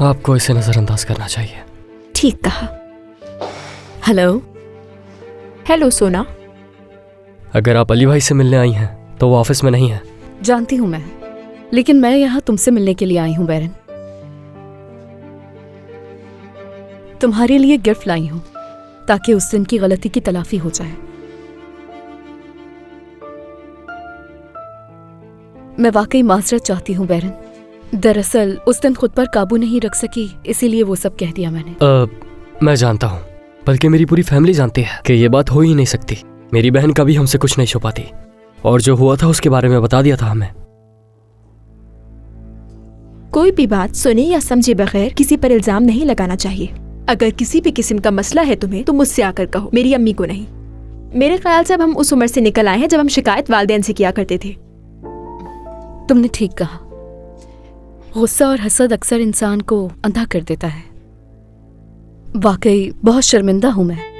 आपको इसे नजरअंदाज करना चाहिए। ठीक कहा। हेलो। हेलो सोना। अगर आप अली भाई से मिलने आई हैं तो वो ऑफिस में नहीं है। जानती हूँ मैं, लेकिन मैं यहाँ तुमसे मिलने के लिए आई हूँ बैरन। तुम्हारे लिए गिफ्ट लाई हूँ ताकि उस दिन की गलती की तलाफी हो जाए। मैं वाकई माजरत चाहती हूँ बैरन। दरअसल उस दिन खुद पर काबू नहीं रख सकी, इसीलिए वो सब कह दिया मैंने। मैं जानता हूँ, बल्कि मेरी पूरी फैमिली जानती है कि ये बात हो ही नहीं सकती। मेरी बहन कभी हमसे कुछ नहीं छुपाती, और जो हुआ था उसके बारे में बता दिया था हमें। कोई भी बात सुने या समझे बगैर किसी पर इल्जाम नहीं लगाना चाहिए। अगर किसी भी किस्म का मसला है तुम्हें तो मुझसे आकर कहो, मेरी अम्मी को नहीं। मेरे ख्याल से अब हम उस उम्र से निकल आए हैं जब हम शिकायत वालिदैन से किया करते थे। तुमने ठीक कहा, गुस्सा और हसद अक्सर इंसान को अंधा कर देता है। वाकई बहुत शर्मिंदा हूं मैं।